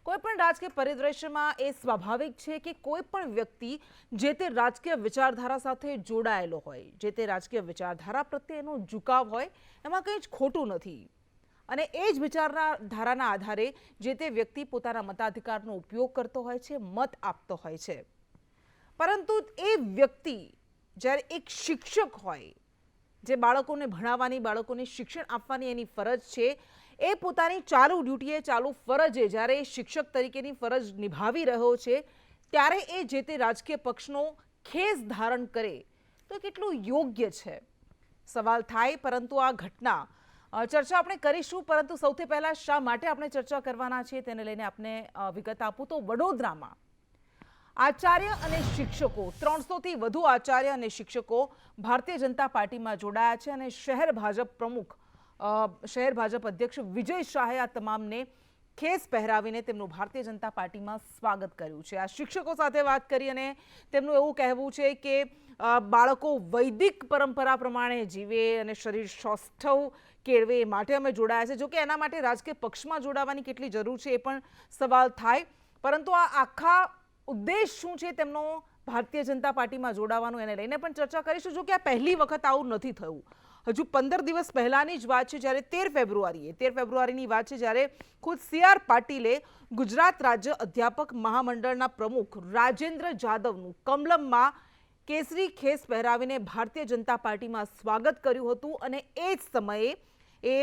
કોઈપણ રાજકીય પરિદૃશ્યમાં એ સ્વાભાવિક છે કે કોઈ પણ વ્યક્તિ જે તે રાજકીય વિચારધારા સાથે જોડાયેલો હોય, જે તે રાજકીય વિચારધારા પ્રત્યે એનો ઝુકાવ હોય, એમાં કંઈ જ ખોટું નથી. અને એ જ વિચારધારાના આધારે જે તે વ્યક્તિ પોતાના મતાધિકારનો ઉપયોગ કરતો હોય છે, મત આપતો હોય છે. પરંતુ એ વ્યક્તિ જ્યારે એક શિક્ષક હોય, જે બાળકોને ભણાવવાની, બાળકોને શિક્ષણ આપવાની એની ફરજ છે, એ પોતાની ચાલુ ડ્યુટીએ, ચાલુ ફરજે જ્યારે શિક્ષક તરીકેની ફરજ નિભાવી રહ્યો છે, ત્યારે એ જે તે રાજકીય પક્ષનો ખેસ ધારણ કરે તો કેટલું યોગ્ય છે સવાલ થાય. પરંતુ આ ઘટના ચર્ચા આપણે કરીશું, પરંતુ સૌથી પહેલા શા માટે આપણે ચર્ચા કરવાના છીએ તેને લઈને આપને વિગત આપું તો વડોદરામાં આચાર્ય અને શિક્ષકો, 300થી વધુ આચાર્ય અને શિક્ષકો ભારતીય જનતા પાર્ટીમાં જોડાયા છે અને શહેર ભાજપ પ્રમુખ, શહેર ભાજપ અધ્યક્ષ વિજય શાહે આ તમામને ખેસ પહેરાવીને તેમનું ભારતીય જનતા પાર્ટીમાં સ્વાગત કર્યું છે. આ શિક્ષકો સાથે વાત કરી અને તેમનું એવું કહેવું છે કે બાળકો વૈદિક પરંપરા પ્રમાણે જીવે અને શરીર સૌષ્ઠવ કેળવે એ માટે અમે જોડાયા છે. જોકે એના માટે રાજકીય પક્ષમાં જોડાવાની કેટલી જરૂર છે એ પણ સવાલ થાય. પરંતુ આ આખા ઉદ્દેશ શું છે તેમનો ભારતીય જનતા પાર્ટીમાં જોડાવાનું, એને લઈને પણ ચર્ચા કરીશું. જો કે આ પહેલી વખત આવું નથી થયું. હજુ 15 દિવસ પહેલાની જ વાત છે, જ્યારે 13 ફેબ્રુઆરીની વાત છે, જ્યારે ખુદ CR પાટીલે ગુજરાત રાજ્ય અધ્યાપક મહામંડળના પ્રમુખ રાજેન્દ્ર જાદવનું કમલમમાં કેસરી ખેસ પહેરાવીને ભારતીય જનતા પાર્ટીમાં સ્વાગત કર્યું હતું. અને એ જ સમયે એ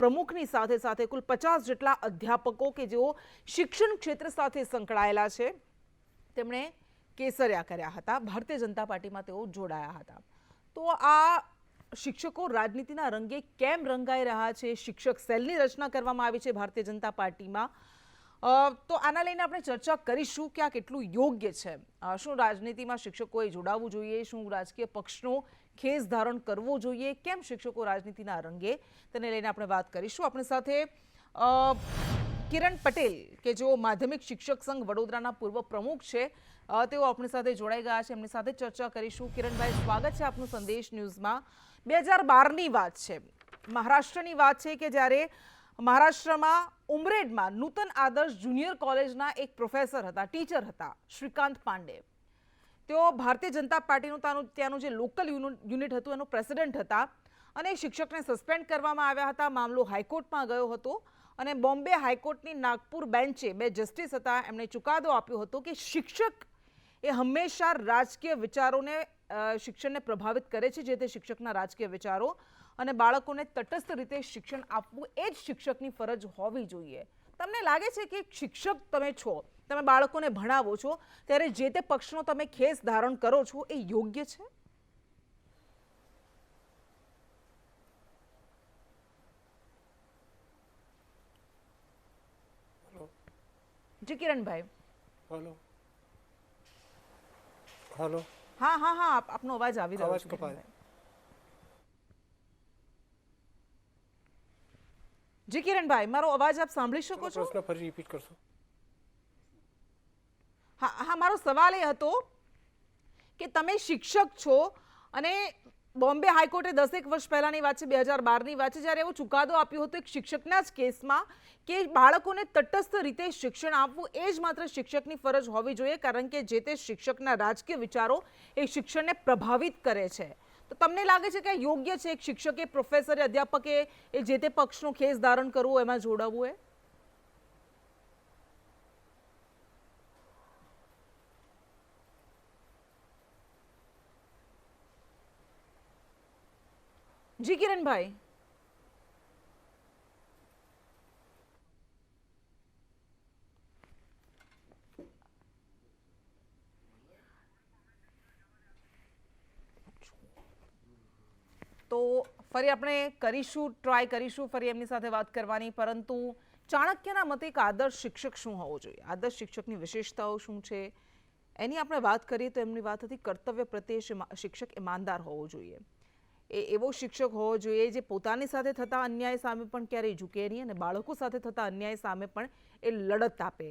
પ્રમુખની સાથે સાથે કુલ 50 જેટલા અધ્યાપકો કે જેઓ શિક્ષણ ક્ષેત્ર સાથે સંકળાયેલા છે, તેમણે કેસરિયા કર્યા હતા. ભારતીય જનતા પાર્ટીમાં તેઓ જોડાયા હતા. તો આ શિક્ષકો રાજનીતિના રંગે કેમ રંગાઈ રહ્યા છે? શિક્ષક સેલની રચના કરવામાં આવી છે ભારતીય જનતા પાર્ટીમાં. તો આના લઈને આપણે ચર્ચા કરીશું કે આ કેટલું યોગ્ય છે. શું રાજનીતિમાં શિક્ષકોએ જોડાવવું જોઈએ? શું રાજકીય પક્ષનો ખેસ ધારણ કરવો જોઈએ? કેમ શિક્ષકો રાજનીતિના રંગે? તેને લઈને આપણે વાત કરીશું. આપણી સાથે કિરણ પટેલ કે જેઓ માધ્યમિક શિક્ષક સંઘ વડોદરાના પૂર્વ પ્રમુખ છે, તેઓ આપણી સાથે જોડાઈ ગયા છે. એમની સાથે ચર્ચા કરીશું. કિરણભાઈ, સ્વાગત છે આપનું સંદેશ ન્યૂઝમાં. 2012ની વાત છે, મહારાષ્ટ્રની વાત છે કે જ્યારે મહારાષ્ટ્રમાં ઉમરેડમાં નૂતન આદર્શ જુનિયર કોલેજના એક પ્રોફેસર હતા, ટીચર હતા, શ્રીકાંત પાંડે. તેઓ ભારતીય જનતા પાર્ટીનું ત્યાંનું જે લોકલ યુનિટ હતું એનો પ્રેસિડેન્ટ હતા અને શિક્ષકને સસ્પેન્ડ કરવામાં આવ્યા હતા. મામલો હાઈકોર્ટમાં ગયો હતો અને બોમ્બે હાઈકોર્ટની નાગપુર બેન્ચે, 2 જસ્ટિસ હતા, એમણે ચુકાદો આપ્યો હતો કે શિક્ષક એ હંમેશા રાજકીય વિચારોને, શિક્ષણને પ્રભાવિત કરે છે, જે તે શિક્ષકના રાજકીય વિચારો, અને બાળકોને તટસ્થ રીતે શિક્ષણ આપવું એ જ શિક્ષકની ફરજ હોવી જોઈએ. તમને લાગે છે કે શિક્ષક તમે છો, તમે બાળકોને ભણાવો છો, ત્યારે જે તે પક્ષનો તમે ખેસ ધારણ કરો છો એ યોગ્ય છે? જી કિરણભાઈ. Hello hello. હા હા હા, આપનો અવાજ આવી રહ્યો છે. જી કિરણભાઈ, મારો અવાજ આપ સાંભળી શકો છો? પ્રશ્ન ફરી રિપીટ કરશો? હા હા, મારો સવાલ એ હતો કે તમે શિક્ષક છો અને બોમ્બે હાઈકોર્ટે 10 વર્ષ પહેલાની વાત છે, 2012ની વાત છે, જ્યારે એવો ચુકાદો આપ્યો હતો એક શિક્ષકના જ કેસમાં કે બાળકોને તટસ્થ રીતે શિક્ષણ આપવું એ જ માત્ર શિક્ષકની ફરજ હોવી જોઈએ, કારણ કે જે તે શિક્ષકના રાજકીય વિચારો એ શિક્ષણને પ્રભાવિત કરે છે. તો તમને લાગે છે કે યોગ્ય છે એક શિક્ષકે, પ્રોફેસરે, અધ્યાપકે એ જે તે પક્ષનો ખેસ ધારણ કરવું, એમાં જોડાવવું? એ જી કિરણભાઈ. તો ફરી આપણે કરીશું, ટ્રાય કરીશું ફરી એમની સાથે વાત કરવાની. પરંતુ ચાણક્યના મતે એક આદર્શ શિક્ષક શું હોવો જોઈએ, આદર્શ શિક્ષકની વિશેષતાઓ શું છે, એની આપણે વાત કરીએ તો એમની વાત હતી કર્તવ્ય પ્રત્યે શિક્ષક ઈમાનદાર હોવો જોઈએ. એ એવો શિક્ષક હોવો જોઈએ જે પોતાની સાથે થતા અન્યાય સામે પણ ક્યારેય ઝૂકે નહીં અને બાળકો સાથે થતા અન્યાય સામે પણ એ લડત આપે.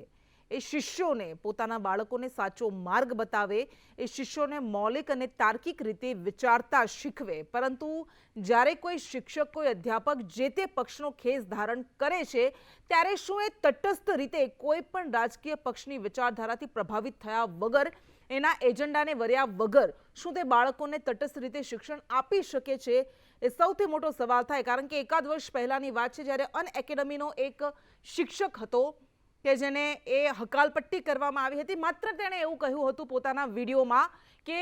એ શિષ્યોને પોતાના બાળકોને સાચો માર્ગ બતાવે, એ શિષ્યોને મૌલિક અને તાર્કિક રીતે વિચારતા શીખવે. પરંતુ જ્યારે કોઈ શિક્ષક, કોઈ અધ્યાપક જે તે પક્ષનો ખેસ ધારણ કરે છે ત્યારે શું એ તટસ્થ રીતે કોઈ પણ રાજકીય પક્ષની વિચારધારાથી પ્રભાવિત થયા વગર, એના એજન્ડાને વર્યા વગર શું તે બાળકોને તટસ્થ રીતે શિક્ષણ આપી શકે છે? એ સૌથી મોટો સવાલ થાય. કારણ કે એકાદ વર્ષ પહેલાની વાત છે જ્યારે અનએકેડમીનો એક શિક્ષક હતો કે જેને એ હકાલપટ્ટી કરવામાં આવી હતી. માત્ર તેણે એવું કહ્યું હતું પોતાના વિડીયોમાં કે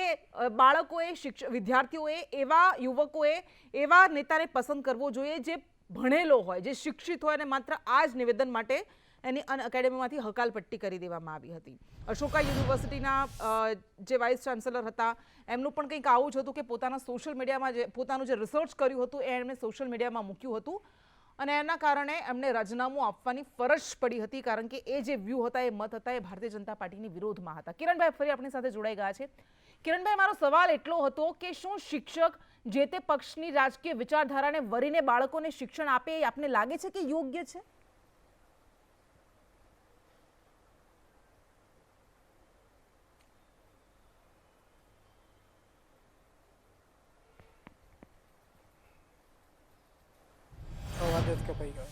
બાળકોએ, વિદ્યાર્થીઓએ, એવા યુવકોએ એવા નેતાને પસંદ કરવો જોઈએ જે ભણેલો હોય, જે શિક્ષિત હોય, અને માત્ર આ જ નિવેદન માટે એની અનએકેડમીમાંથી હકાલપટ્ટી કરી દેવામાં આવી હતી. અશોકા યુનિવર્સિટીના જે વાઇસ ચાન્સેલર હતા એમનું પણ કંઈક આવું જ હતું કે પોતાના સોશિયલ મીડિયામાં પોતાનું જે રિસર્ચ કર્યું હતું એ એમણે સોશિયલ મીડિયામાં મૂક્યું હતું અને એના કારણે એમને રાજીનામું આપવાની ફરજ પડી હતી. કારણ કે એ જે વ્યૂ હતા, એ મત હતા, એ ભારતીય જનતા પાર્ટીની વિરોધમાં હતા. કિરણભાઈ ફરી આપણી સાથે જોડાઈ ગયા છે. કિરણભાઈ, મારો સવાલ એટલો હતો કે શું શિક્ષક જે તે પક્ષની રાજકીય વિચારધારાને વરીને બાળકોને શિક્ષણ આપે એ આપને લાગે છે કે યોગ્ય છે? અવાજ જ કપાઈ ગયો.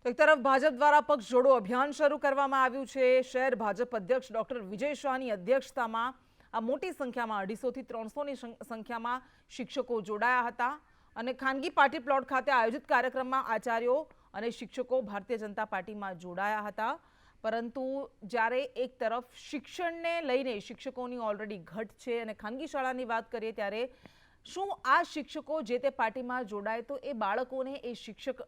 એક તરફ ભાજપ દ્વારા પક્ષ જોડો અભિયાન શરૂ કરવામાં આવ્યું છે. શહેર ભાજપ અધ્યક્ષ ડોક્ટર વિજય શાહની અધ્યક્ષતામાં આ મોટી સંખ્યામાં 250 થી 300ની સંખ્યામાં શિક્ષકો જોડાયા હતા અને ખાનગી પાર્ટી પ્લોટ ખાતે આયોજિત કાર્યક્રમમાં આચાર્યો અને શિક્ષકો ભારતીય જનતા પાર્ટીમાં જોડાયા હતા. પરંતુ જ્યારે એક તરફ શિક્ષણને લઈને શિક્ષકોની ઓલરેડી ઘટ છે અને ખાનગી શાળાની વાત કરીએ ત્યારે શું આ શિક્ષકો જે તે પાર્ટીમાં જોડાય તો એ બાળકોને, એ શિક્ષક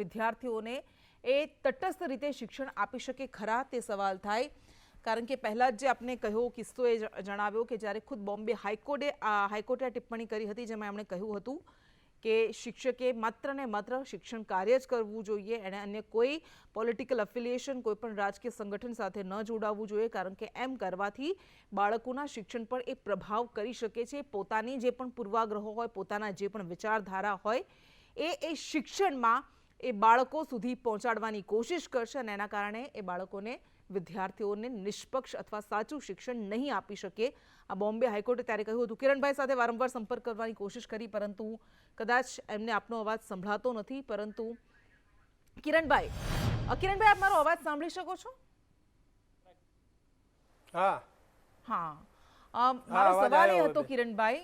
વિદ્યાર્થીઓને એ તટસ્થ રીતે શિક્ષણ આપી શકે ખરા? તે સવાલ થાય. કારણ કે પહેલાં જ જે આપને કહ્યો કિસ્સો એ જણાવ્યો કે જ્યારે ખુદ બોમ્બે હાઈકોર્ટે ટિપ્પણી કરી હતી જેમાં એમણે કહ્યું હતું કે શિક્ષકે માત્ર ને માત્ર શિક્ષણ કાર્ય જ કરવું જોઈએ, એણે અન્ય કોઈ પોલિટિકલ અફિલિએશન, કોઈ પણ રાજકીય સંગઠન સાથે ન જોડાવવું જોઈએ. કારણ કે એમ કરવાથી બાળકોના શિક્ષણ પર એ પ્રભાવ કરી શકે છે. પોતાની જે પણ પૂર્વાગ્રહો હોય, પોતાના જે પણ વિચારધારા હોય એ શિક્ષણમાં એ બાળકો સુધી પહોંચાડવાની કોશિશ કરશે અને એના કારણે એ બાળકોને, વિદ્યાર્થીઓને નિષ્પક્ષ અથવા સાચું શિક્ષણ નહીં આપી શકે. આ બોમ્બે હાઈકોર્ટે ત્યારે કહ્યું હતું. કિરણભાઈ સાથે વારંવાર સંપર્ક કરવાની કોશિશ કરી પરંતુ કદાચ એમને આપનો અવાજ સંભળાતો નથી. પરંતુ કિરણભાઈ, આપ મારો અવાજ સાંભળી શકો છો? મારો સવાલ એ હતો કિરણભાઈ,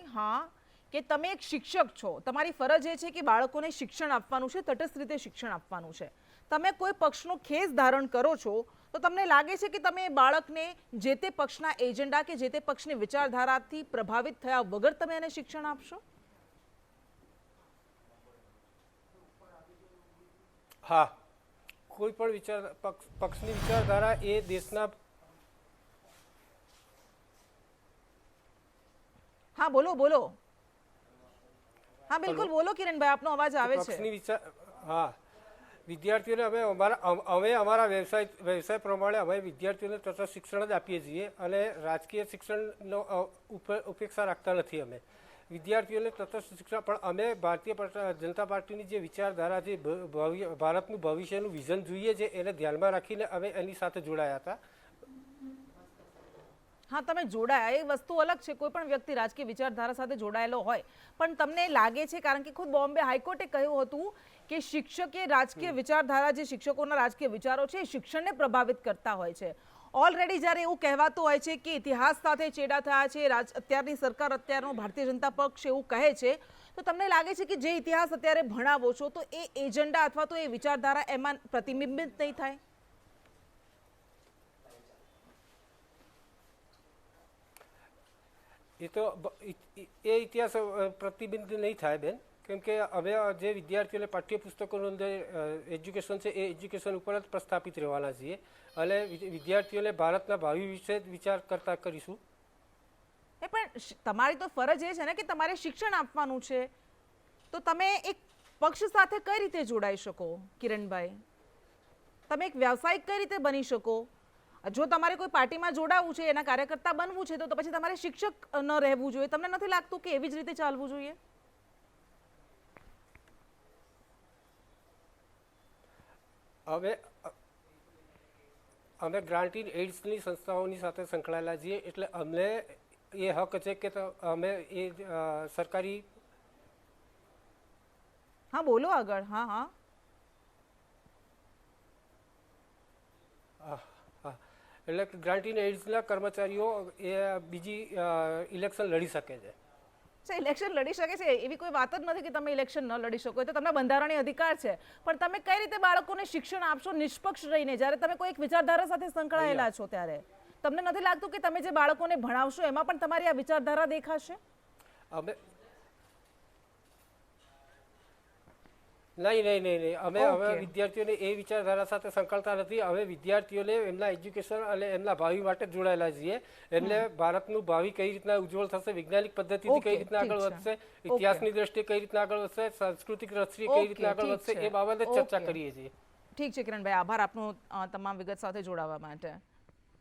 કે તમે એક શિક્ષક છો, તમારી ફરજ એ છે કે બાળકોને શિક્ષણ આપવાનું છે, તટસ્થ રીતે શિક્ષણ આપવાનું છે. તમે કોઈ પક્ષનો ખેસ ધારણ કરો છો તો તમને લાગે છે કે તમે બાળકને જે તે પક્ષના એજન્ડા કે જે તે પક્ષની વિચારધારાથી પ્રભાવિત થયા વગર તમે એને શિક્ષણ આપશો? હા, કોઈ પણ પક્ષની વિચારધારા એ દેશના. હા, બોલો. હા, બિલકુલ બોલો કિરણભાઈ, આપનો અવાજ આવે છે. પક્ષની વિચાર. હા, વિદ્યાર્થીઓને અમે અમારા વ્યવસાય પ્રમાણે અમે વિદ્યાર્થીઓને તટસ્થ શિક્ષણ જ આપીએ છીએ અને રાજકીય શિક્ષણનો ઉપેક્ષા રાખતા નથી. અમે વિદ્યાર્થીઓને તટસ્થ શિક્ષણ, પણ અમે ભારતીય જનતા પાર્ટીની જે વિચારધારા છે, ભારતનું ભવિષ્યનું વિઝન જોઈએ છે, એને ધ્યાનમાં રાખીને અમે એની સાથે જોડાયા હતા. હા, તમે જોડાયા એ વસ્તુ અલગ છે. કોઈ પણ વ્યક્તિ રાજકીય વિચારધારા સાથે જોડાયેલો હોય, પણ તમને લાગે છે, કારણ કે ખુદ બોમ્બે હાઈકોર્ટે કહ્યું હતું કે શિક્ષકે રાજકીય વિચારધારા, જે શિક્ષકોના રાજકીય વિચારો છે, એ શિક્ષણને પ્રભાવિત કરતા હોય છે. ઓલરેડી જ્યારે એવું કહેવાતું હોય છે કે ઇતિહાસ સાથે ચેડા થયા છે, અત્યારની સરકાર, અત્યારનો ભારતીય જનતા પક્ષ એવું કહે છે, તો તમને લાગે છે કે જે ઇતિહાસ અત્યારે ભણાવો છો તો એ એજન્ડા અથવા તો એ વિચારધારા એમાં પ્રતિબિંબિત નહીં થાય? એ તો એ ઇતિહાસ પ્રતિબિંબિત નહીં થાય બેન, કેમ કે હવે જે વિદ્યાર્થીઓને પાઠ્યપુસ્તકોનું અંદર એજ્યુકેશન છે એ એજ્યુકેશન ઉપર જ પ્રસ્થાપિત રહેવાના છીએ અને વિદ્યાર્થીઓને ભારતના ભાવિ વિશે જ વિચાર કરતા કરીશું. પણ તમારી તો ફરજ એ છે ને કે તમારે શિક્ષણ આપવાનું છે, તો તમે એક પક્ષ સાથે કઈ રીતે જોડાઈ શકો કિરણભાઈ? તમે એક વ્યવસાયિક કઈ રીતે બની શકો? જો તમારે કોઈ પાર્ટીમાં જોડાવવું છે, એના કાર્યકર્તા બનવું છે, તો પછી તમારે શિક્ષક ન રહેવું જોઈએ. તમને નથી લાગતું કે એવી જ રીતે ચાલવું જોઈએ? અમે ગ્રાન્ટ ઇન એઇડ્સની સંસ્થાઓની સાથે સંકળાયેલા છીએ, એટલે અમને એ હક છે કે અમે એ સરકારી. હા, બોલો આગળ. હા હા એટલે ગ્રાન્ટ ઇન એઇડ્સના કર્મચારીઓ એ બીજી ઇલેક્શન લડી શકે છે. ઇલેક્શન લડી શકે છે એવી કોઈ વાત જ નથી કે તમે ઇલેક્શન ન લડી શકો. તો તમને બંધારણીય અધિકાર છે, પણ તમે કઈ રીતે બાળકોને શિક્ષણ આપશો નિષ્પક્ષ રહીને, જ્યારે તમે કોઈ એક વિચારધારા સાથે સંકળાયેલા છો ત્યારે? તમને નથી લાગતું કે તમે જે બાળકોને ભણાવશો એમાં પણ તમારી આ વિચારધારા દેખાશે? અમે નહીં. અમે વિદ્યાર્થીઓને એ વિચારધારા સાથે સંકળતા નથી. અમે વિદ્યાર્થીઓને એમના એજ્યુકેશન અને એમના ભાવિ માટે જોડાયેલા છીએ. એમને ભારતનું ભાવિ કઈ રીતના ઉજ્જવળ થશે, વૈજ્ઞાનિક પદ્ધતિથી કઈ રીતના આગળ વધશે, ઇતિહાસની દ્રષ્ટિએ કઈ રીતના આગળ વધશે, સાંસ્કૃતિક દ્રષ્ટિએ કઈ રીતના આગળ વધશે, એ બાબતે ચર્ચા કરીએ છીએ. ઠીક છે કિરણભાઈ, આભાર આપનો તમામ વિગત સાથે જોડાવા માટે.